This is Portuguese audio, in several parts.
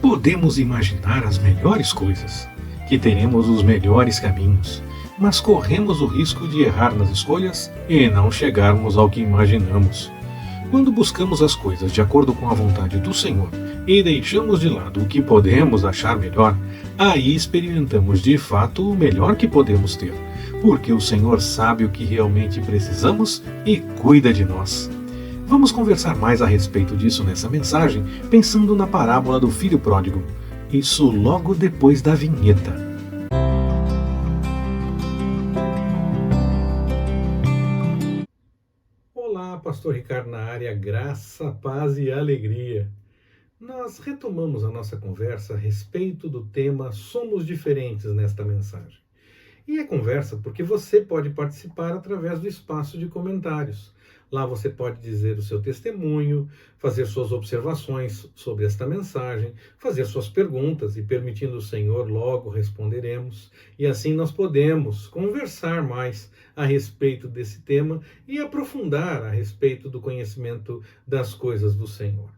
Podemos imaginar as melhores coisas, que teremos os melhores caminhos, mas corremos o risco de errar nas escolhas e não chegarmos ao que imaginamos. Quando buscamos as coisas de acordo com a vontade do Senhor e deixamos de lado o que podemos achar melhor, aí experimentamos de fato o melhor que podemos ter, porque o Senhor sabe o que realmente precisamos e cuida de nós. Vamos conversar mais a respeito disso nessa mensagem, pensando na parábola do filho pródigo. Isso logo depois da vinheta. Olá, Pastor Ricardo na área, graça, paz e alegria. Nós retomamos a nossa conversa a respeito do tema Somos Diferentes nesta mensagem. E é conversa porque você pode participar através do espaço de comentários. Lá você pode dizer o seu testemunho, fazer suas observações sobre esta mensagem, fazer suas perguntas e, permitindo o Senhor, logo responderemos. E assim nós podemos conversar mais a respeito desse tema e aprofundar a respeito do conhecimento das coisas do Senhor.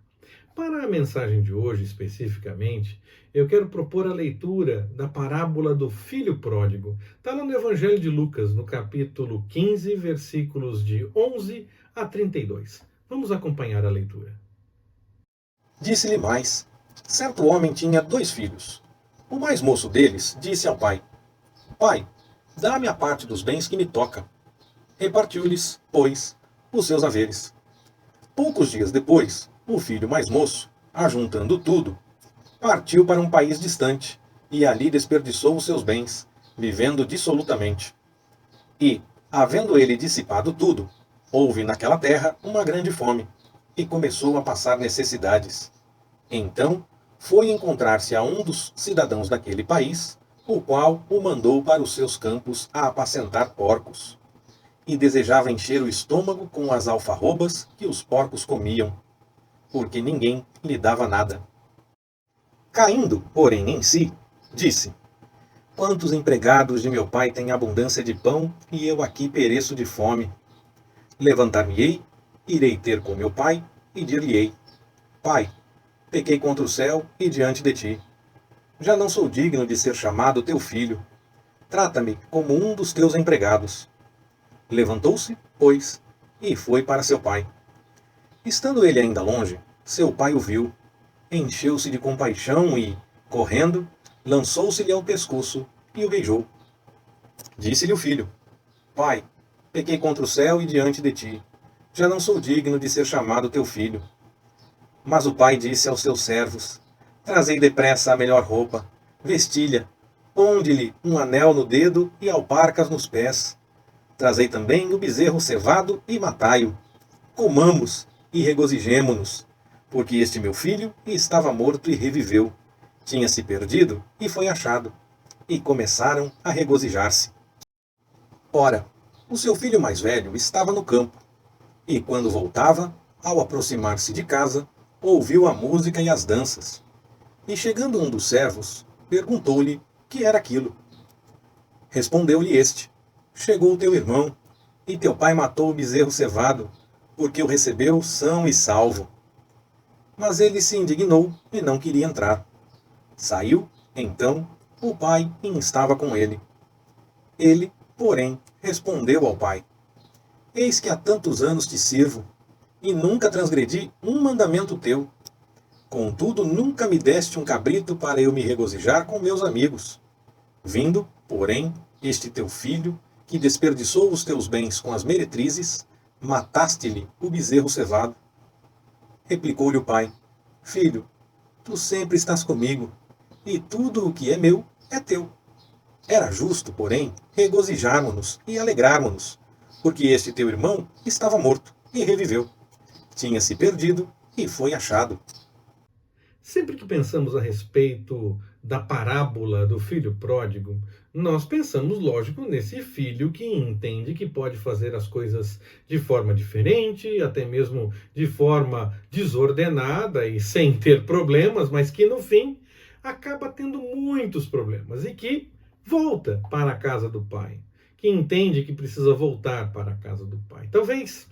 Para a mensagem de hoje, especificamente, eu quero propor a leitura da parábola do filho pródigo. Está lá no Evangelho de Lucas, no capítulo 15, versículos de 11 a 32. Vamos acompanhar a leitura. Disse-lhe mais: certo homem tinha 2 filhos. O mais moço deles disse ao pai: Pai, dá-me a parte dos bens que me toca. Repartiu-lhes, pois, os seus haveres. Poucos dias depois, o filho mais moço, ajuntando tudo, partiu para um país distante e ali desperdiçou os seus bens, vivendo dissolutamente. E, havendo ele dissipado tudo, houve naquela terra uma grande fome, e começou a passar necessidades. Então, foi encontrar-se a um dos cidadãos daquele país, o qual o mandou para os seus campos a apacentar porcos. E desejava encher o estômago com as alfarrobas que os porcos comiam, porque ninguém lhe dava nada. Caindo, porém, em si, disse: Quantos empregados de meu pai têm abundância de pão, e eu aqui pereço de fome? Levantar-me-ei, irei ter com meu pai, e dir-lhe-ei: Pai, pequei contra o céu e diante de ti. Já não sou digno de ser chamado teu filho. Trata-me como um dos teus empregados. Levantou-se, pois, e foi para seu pai. Estando ele ainda longe, seu pai o viu, encheu-se de compaixão e, correndo, lançou-se-lhe ao pescoço e o beijou. Disse-lhe o filho: Pai, pequei contra o céu e diante de ti. Já não sou digno de ser chamado teu filho. Mas o pai disse aos seus servos: Trazei depressa a melhor roupa, vestilha, ponde-lhe um anel no dedo e alparcas nos pés. Trazei também o bezerro cevado e matai-o. Comamos e regozijemo-nos, porque este meu filho estava morto e reviveu, tinha se perdido e foi achado. E começaram a regozijar-se. Ora, o seu filho mais velho estava no campo, e quando voltava, ao aproximar-se de casa, ouviu a música e as danças. E chegando um dos servos, perguntou-lhe que era aquilo. Respondeu-lhe este: Chegou teu irmão, e teu pai matou o bezerro cevado, porque o recebeu são e salvo. Mas ele se indignou e não queria entrar. Saiu, então, o pai e estava com ele. Ele, porém, respondeu ao pai: Eis que há tantos anos te sirvo, e nunca transgredi um mandamento teu. Contudo, nunca me deste um cabrito para eu me regozijar com meus amigos. Vindo, porém, este teu filho, que desperdiçou os teus bens com as meretrizes, mataste-lhe o bezerro cevado. Replicou-lhe o pai: Filho, tu sempre estás comigo, e tudo o que é meu é teu. Era justo, porém, regozijarmos-nos e alegrarmos-nos, porque este teu irmão estava morto e reviveu. Tinha se perdido e foi achado. Sempre que pensamos a respeito da parábola do filho pródigo, nós pensamos, lógico, nesse filho que entende que pode fazer as coisas de forma diferente, até mesmo de forma desordenada e sem ter problemas, mas que no fim acaba tendo muitos problemas e que volta para a casa do pai, que entende que precisa voltar para a casa do pai. Talvez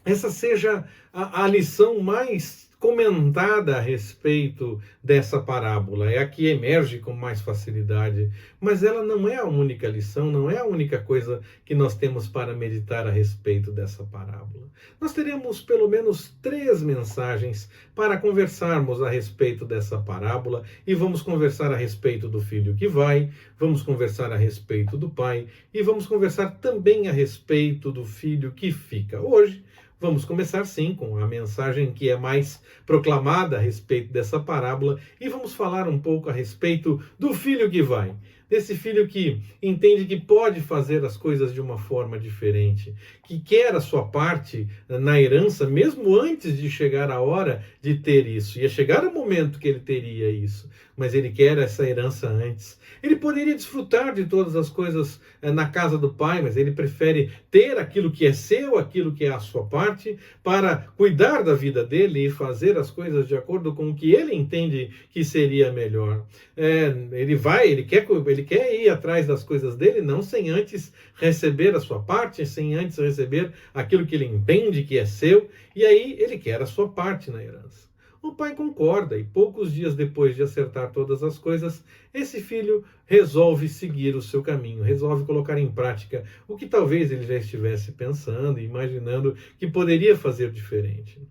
essa seja a lição mais comentada a respeito dessa parábola, é a que emerge com mais facilidade, mas ela não é a única lição, não é a única coisa que nós temos para meditar a respeito dessa parábola. Nós teremos pelo menos 3 mensagens para conversarmos a respeito dessa parábola, e vamos conversar a respeito do filho que vai, vamos conversar a respeito do pai, e vamos conversar também a respeito do filho que fica. Hoje, vamos começar sim com a mensagem que é mais proclamada a respeito dessa parábola, e vamos falar um pouco a respeito do filho que vai. Desse filho que entende que pode fazer as coisas de uma forma diferente, que quer a sua parte na herança, mesmo antes de chegar a hora de ter isso. Ia chegar o momento que ele teria isso, mas ele quer essa herança antes. Ele poderia desfrutar de todas as coisas na casa do pai, mas ele prefere ter aquilo que é seu, aquilo que é a sua parte, para cuidar da vida dele e fazer as coisas de acordo com o que ele entende que seria melhor. Ele quer ir atrás das coisas dele, não sem antes receber a sua parte, sem antes receber aquilo que ele entende que é seu, e aí ele quer a sua parte na herança. O pai concorda, e poucos dias depois de acertar todas as coisas, esse filho resolve seguir o seu caminho, resolve colocar em prática o que talvez ele já estivesse pensando e imaginando que poderia fazer diferente.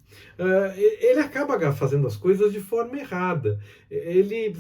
Ele acaba fazendo as coisas de forma errada.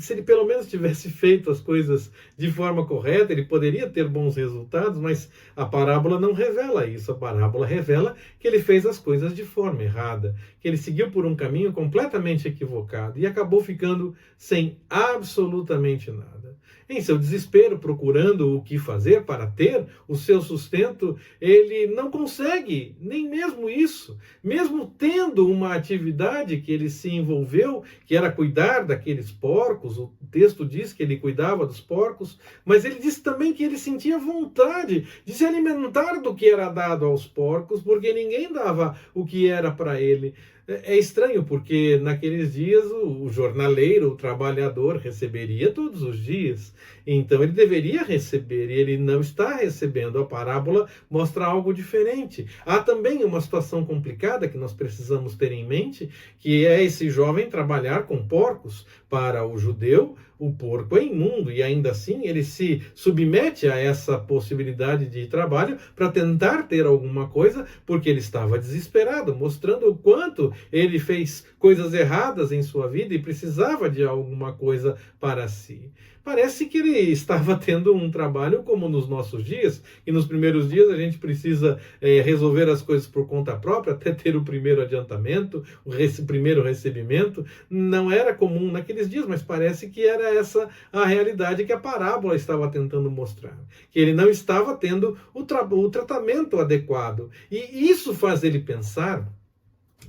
Se ele pelo menos tivesse feito as coisas de forma correta, ele poderia ter bons resultados, mas a parábola não revela isso. A parábola revela que ele fez as coisas de forma errada, que ele seguiu por um caminho completamente equivocado e acabou ficando sem absolutamente nada. Em seu desespero, procurando o que fazer para ter o seu sustento, ele não consegue nem mesmo isso. Mesmo tendo uma atividade que ele se envolveu, que era cuidar daqueles porcos, o texto diz que ele cuidava dos porcos, mas ele diz também que ele sentia vontade de se alimentar do que era dado aos porcos, porque ninguém dava o que era para ele. É estranho, porque naqueles dias o jornaleiro, o trabalhador, receberia todos os dias. Então ele deveria receber, e ele não está recebendo. A parábola mostra algo diferente. Há também uma situação complicada que nós precisamos ter em mente, que é esse jovem trabalhar com porcos. Para o judeu, o porco é imundo, e ainda assim ele se submete a essa possibilidade de trabalho para tentar ter alguma coisa, porque ele estava desesperado, mostrando o quanto ele fez coisas erradas em sua vida e precisava de alguma coisa para si. Parece que ele estava tendo um trabalho como nos nossos dias, e nos primeiros dias a gente precisa resolver as coisas por conta própria, até ter o primeiro adiantamento, o primeiro recebimento. Não era comum naqueles dias, mas parece que era essa a realidade que a parábola estava tentando mostrar. Que ele não estava tendo o tratamento adequado. E isso faz ele pensar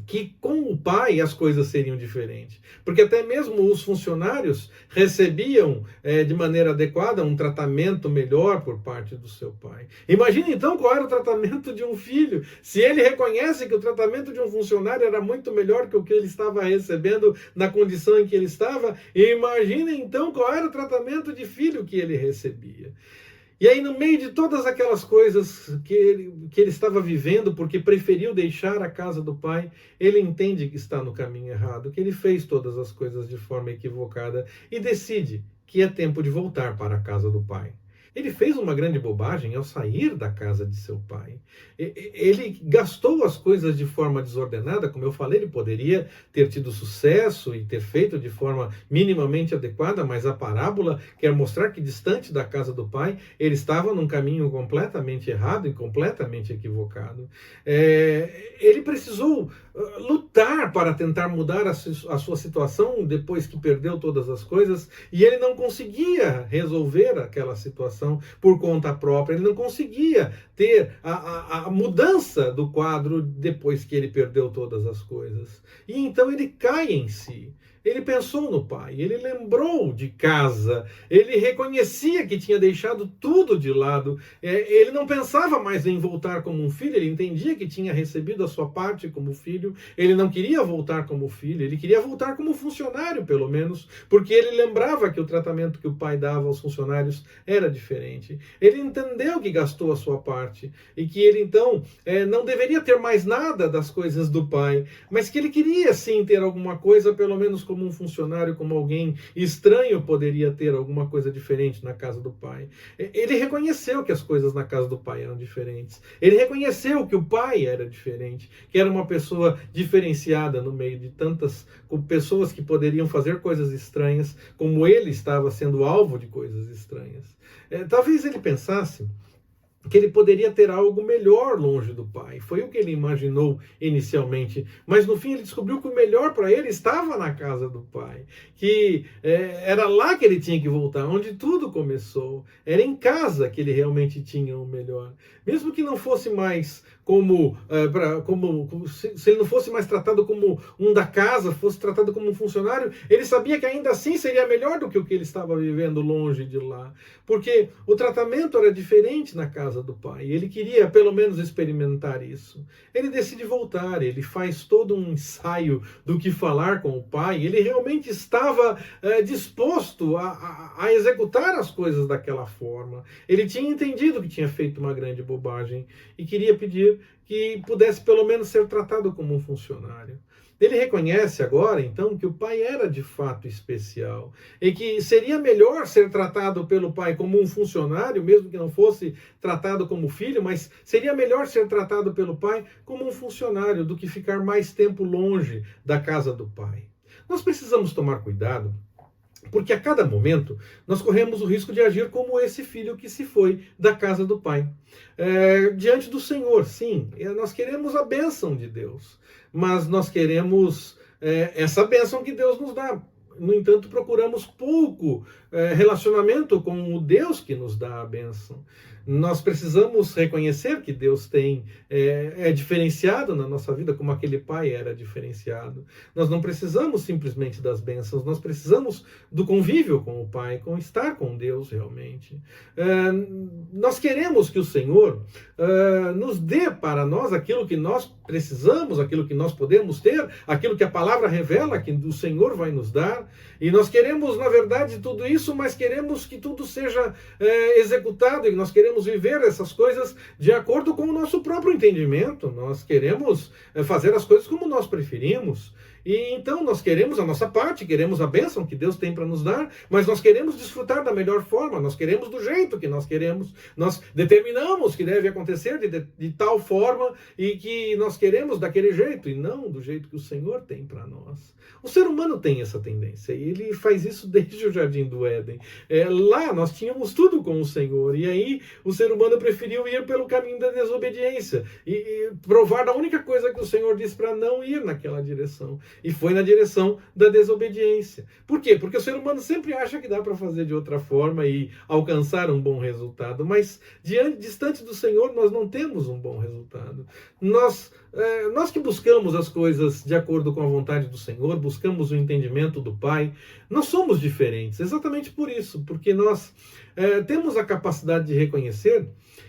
que com o pai as coisas seriam diferentes. Porque até mesmo os funcionários recebiam de maneira adequada um tratamento melhor por parte do seu pai. Imagine então qual era o tratamento de um filho. Se ele reconhece que o tratamento de um funcionário era muito melhor que o que ele estava recebendo na condição em que ele estava, imagine então qual era o tratamento de filho que ele recebia. E aí, no meio de todas aquelas coisas que ele estava vivendo, porque preferiu deixar a casa do pai, ele entende que está no caminho errado, que ele fez todas as coisas de forma equivocada e decide que é tempo de voltar para a casa do pai. Ele fez uma grande bobagem ao sair da casa de seu pai. Ele gastou as coisas de forma desordenada, como eu falei, ele poderia ter tido sucesso e ter feito de forma minimamente adequada, mas a parábola quer mostrar que distante da casa do pai, ele estava num caminho completamente errado e completamente equivocado. Ele precisou lutar para tentar mudar a sua situação depois que perdeu todas as coisas, e ele não conseguia resolver aquela situação por conta própria, ele não conseguia ter a mudança do quadro depois que ele perdeu todas as coisas. E então ele cai em si. ele pensou no pai, ele lembrou de casa, ele reconhecia que tinha deixado tudo de lado, ele não pensava mais em voltar como um filho, ele entendia que tinha recebido a sua parte como filho, ele não queria voltar como filho, ele queria voltar como funcionário, pelo menos, porque ele lembrava que o tratamento que o pai dava aos funcionários era diferente. Ele entendeu que gastou a sua parte e que ele então não deveria ter mais nada das coisas do pai, mas que ele queria sim ter alguma coisa, pelo menos como um funcionário, como alguém estranho poderia ter alguma coisa diferente na casa do pai. Ele reconheceu que as coisas na casa do pai eram diferentes. Ele reconheceu que o pai era diferente, que era uma pessoa diferenciada no meio de tantas pessoas que poderiam fazer coisas estranhas, como ele estava sendo alvo de coisas estranhas. Talvez ele pensasse que ele poderia ter algo melhor longe do pai. Foi o que ele imaginou inicialmente. Mas no fim ele descobriu que o melhor para ele estava na casa do pai. Que era lá que ele tinha que voltar, onde tudo começou. Era em casa que ele realmente tinha o melhor. Mesmo que não fosse mais se ele não fosse mais tratado como um da casa, fosse tratado como um funcionário, ele sabia que ainda assim seria melhor do que o que ele estava vivendo longe de lá. Porque o tratamento era diferente na casa do pai. Ele queria pelo menos experimentar isso. Ele decide voltar, ele faz todo um ensaio do que falar com o pai. Ele realmente estava disposto a executar as coisas daquela forma. Ele tinha entendido que tinha feito uma grande bobagem e queria pedir que pudesse pelo menos ser tratado como um funcionário. Ele reconhece agora, então, que o pai era de fato especial e que seria melhor ser tratado pelo pai como um funcionário, mesmo que não fosse tratado como filho, mas seria melhor ser tratado pelo pai como um funcionário do que ficar mais tempo longe da casa do pai. Nós precisamos tomar cuidado, porque a cada momento nós corremos o risco de agir como esse filho que se foi da casa do pai. Diante do Senhor, sim, nós queremos a bênção de Deus, mas nós queremos essa bênção que Deus nos dá. No entanto, procuramos pouco relacionamento com o Deus que nos dá a bênção. Nós precisamos reconhecer que Deus é diferenciado na nossa vida, como aquele pai era diferenciado. Nós não precisamos simplesmente das bênçãos, nós precisamos do convívio com o pai, com estar com Deus realmente. Nós queremos que o Senhor nos dê para nós aquilo que nós precisamos, aquilo que nós podemos ter, aquilo que a palavra revela que o Senhor vai nos dar. E nós queremos, na verdade, tudo isso, mas queremos que tudo seja executado, e nós queremos viver essas coisas de acordo com o nosso próprio entendimento. Nós queremos fazer as coisas como nós preferimos. E então nós queremos a nossa parte, queremos a bênção que Deus tem para nos dar, mas nós queremos desfrutar da melhor forma, nós queremos do jeito que nós queremos, nós determinamos que deve acontecer de tal forma e que nós queremos daquele jeito, e não do jeito que o Senhor tem para nós. O ser humano tem essa tendência, e ele faz isso desde o Jardim do Éden. Lá nós tínhamos tudo com o Senhor, e aí o ser humano preferiu ir pelo caminho da desobediência, e provar da única coisa que o Senhor disse para não ir naquela direção. E foi na direção da desobediência. Por quê? Porque o ser humano sempre acha que dá para fazer de outra forma e alcançar um bom resultado. Mas, distante do Senhor, nós não temos um bom resultado. Nós que buscamos as coisas de acordo com a vontade do Senhor, buscamos o entendimento do Pai, nós somos diferentes. Exatamente por isso. Porque nós temos a capacidade de reconhecer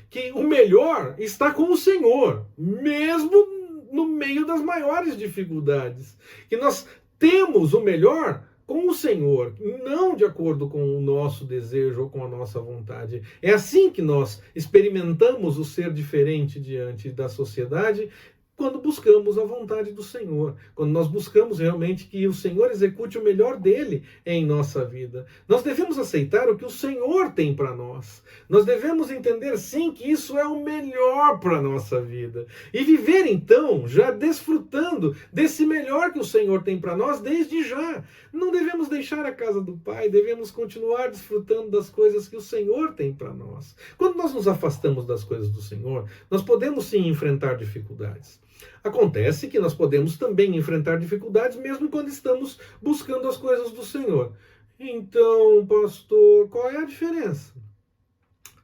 que o melhor está com o Senhor, mesmo no meio das maiores dificuldades, que nós temos o melhor com o Senhor, não de acordo com o nosso desejo ou com a nossa vontade. É assim que nós experimentamos o ser diferente diante da sociedade, quando buscamos a vontade do Senhor, quando nós buscamos realmente que o Senhor execute o melhor dele em nossa vida. Nós devemos aceitar o que o Senhor tem para nós. Nós devemos entender, sim, que isso é o melhor para a nossa vida. E viver, então, já desfrutando desse melhor que o Senhor tem para nós desde já. Não devemos deixar a casa do Pai, devemos continuar desfrutando das coisas que o Senhor tem para nós. Quando nós nos afastamos das coisas do Senhor, nós podemos, sim, enfrentar dificuldades. Acontece que nós podemos também enfrentar dificuldades mesmo quando estamos buscando as coisas do Senhor. Então, pastor, qual é a diferença?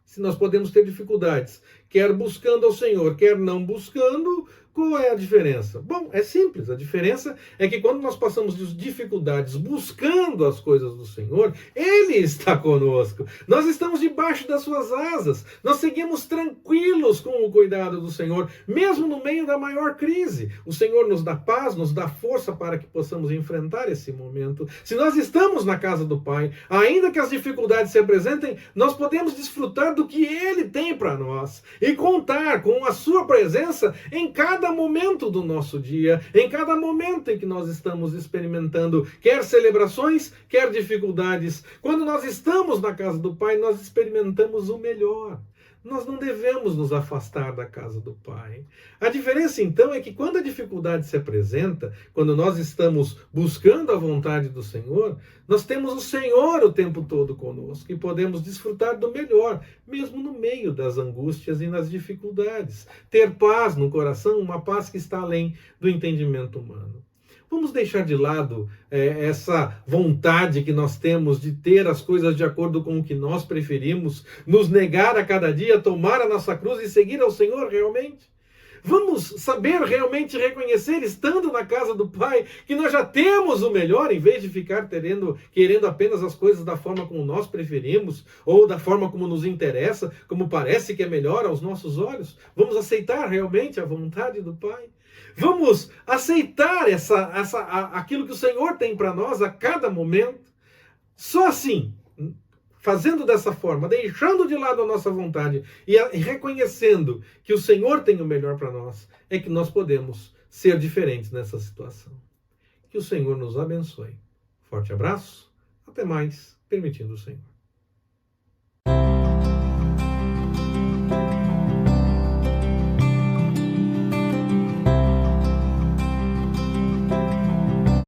Se nós podemos ter dificuldades, quer buscando ao Senhor, quer não buscando, qual é a diferença? Bom, é simples. A diferença é que quando nós passamos dificuldades buscando as coisas do Senhor, Ele está conosco. Nós estamos debaixo das suas asas. Nós seguimos tranquilos com o cuidado do Senhor, mesmo no meio da maior crise. O Senhor nos dá paz, nos dá força para que possamos enfrentar esse momento. Se nós estamos na casa do Pai, ainda que as dificuldades se apresentem, nós podemos desfrutar do que Ele tem para nós e contar com a sua presença em cada momento do nosso dia, em cada momento em que nós estamos experimentando quer celebrações, quer dificuldades. Quando nós estamos na casa do Pai, nós experimentamos o melhor. Nós não devemos nos afastar da casa do Pai. A diferença, então, é que quando a dificuldade se apresenta, quando nós estamos buscando a vontade do Senhor, nós temos o Senhor o tempo todo conosco e podemos desfrutar do melhor, mesmo no meio das angústias e nas dificuldades. Ter paz no coração, uma paz que está além do entendimento humano. Vamos deixar de lado essa vontade que nós temos de ter as coisas de acordo com o que nós preferimos, nos negar a cada dia, tomar a nossa cruz e seguir ao Senhor realmente? Vamos saber realmente reconhecer, estando na casa do Pai, que nós já temos o melhor, em vez de ficar querendo apenas as coisas da forma como nós preferimos, ou da forma como nos interessa, como parece que é melhor aos nossos olhos. Vamos aceitar realmente a vontade do Pai. Vamos aceitar aquilo que o Senhor tem para nós a cada momento. Só assim, fazendo dessa forma, deixando de lado a nossa vontade e reconhecendo que o Senhor tem o melhor para nós, é que nós podemos ser diferentes nessa situação. Que o Senhor nos abençoe. Forte abraço, até mais, permitindo o Senhor.